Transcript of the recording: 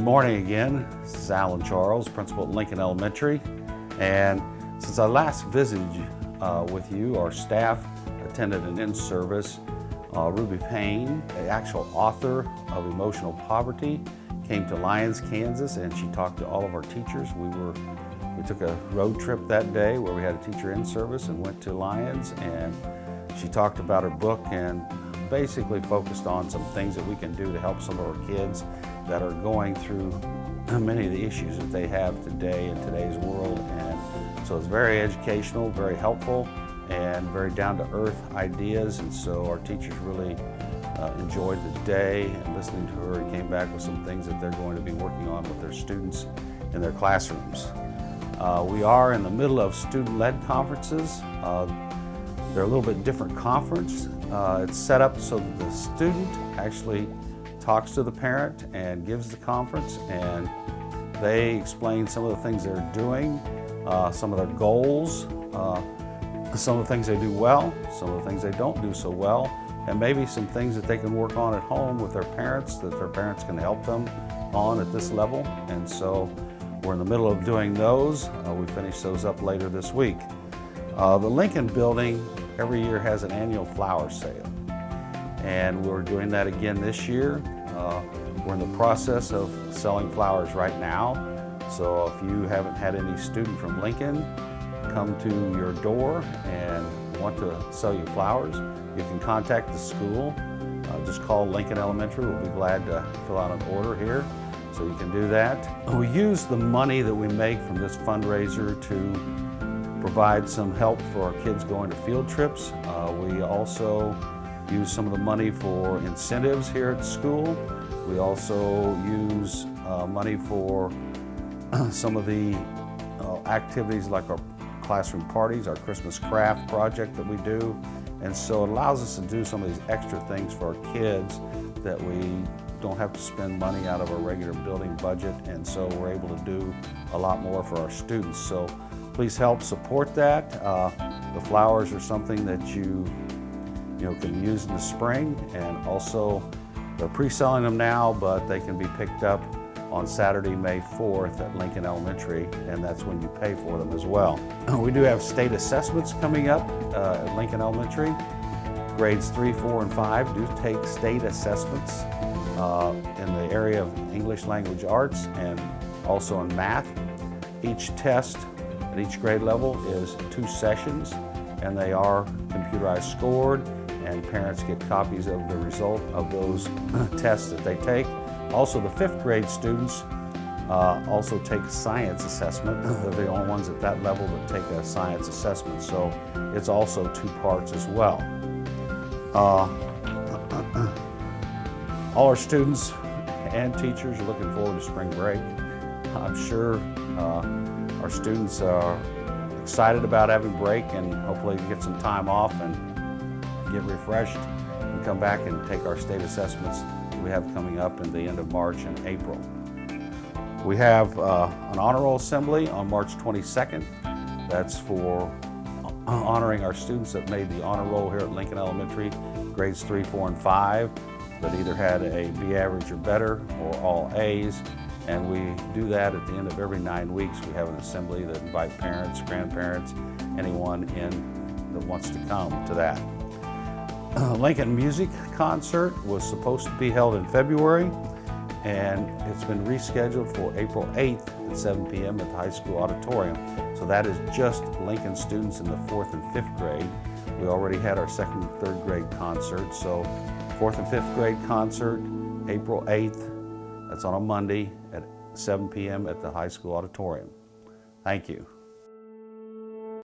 morning again. This is Alan Charles, principal at Lincoln Elementary. And since I last visited with you, our staff attended an in-service. Ruby Payne, the actual author of Emotional Poverty, came to Lyons, Kansas, and she talked to all of our teachers. We took a road trip that day where we had a teacher in service and went to Lyons, and she talked about her book and basically focused on some things that we can do to help some of our kids that are going through many of the issues that they have today in today's world. And so it's very educational, very helpful, and very down-to-earth ideas. And so our teachers really enjoyed the day and listening to her, and came back with some things that they're going to be working on with their students in their classrooms. We are in the middle of student-led conferences. They're a little bit different conference. It's set up so that the student actually talks to the parent and gives the conference, and they explain some of the things they're doing, some of their goals, some of the things they do well, some of the things they don't do so well, and maybe some things that they can work on at home with their parents that their parents can help them on at this level. And so we're in the middle of doing those. We finish those up later this week. The Lincoln building every year has an annual flower sale, and we're doing that again this year. We're in the process of selling flowers right now. So if you haven't had any student from Lincoln come to your door and want to sell you flowers, you can contact the school. Just call Lincoln Elementary. We'll be glad to fill out an order here, so you can do that. We use the money that we make from this fundraiser to provide some help for our kids going to field trips. We also use some of the money for incentives here at school. We also use money for some of the activities like our classroom parties, our Christmas craft project that we do. And so it allows us to do some of these extra things for our kids that we don't have to spend money out of our regular building budget, and so we're able to do a lot more for our students. So please help support that. The flowers are something that you can use in the spring, and also they're pre-selling them now, but they can be picked up on Saturday, May 4th at Lincoln Elementary, and that's when you pay for them as well. We do have state assessments coming up at Lincoln Elementary. Grades 3, 4, and 5 do take state assessments in the area of English language arts and also in math. Each test at each grade level is 2 sessions, and they are computerized scored, and parents get copies of the result of those tests that they take. Also, the 5th grade students also take science assessment. They're the only ones at that level that take a science assessment, so it's also 2 parts as well. All our students and teachers are looking forward to spring break. I'm sure our students are excited about having break, and hopefully get some time off and get refreshed and come back and take our state assessments that we have coming up in the end of March and April. We have an honor roll assembly on March 22nd. That's for honoring our students that made the honor roll here at Lincoln Elementary, grades 3, 4, and 5, that either had a B average or better or all A's. And we do that at the end of every 9 weeks. We have an assembly that invite parents, grandparents, anyone in that wants to come to that. Lincoln Music Concert was supposed to be held in February, and it's been rescheduled for April 8th at 7 p.m. at the high school auditorium. So that is just Lincoln students in the 4th and 5th grade. We already had our 2nd and 3rd grade concert, so 4th and 5th grade concert, April 8th. That's on a Monday at 7 p.m. at the high school auditorium. Thank you.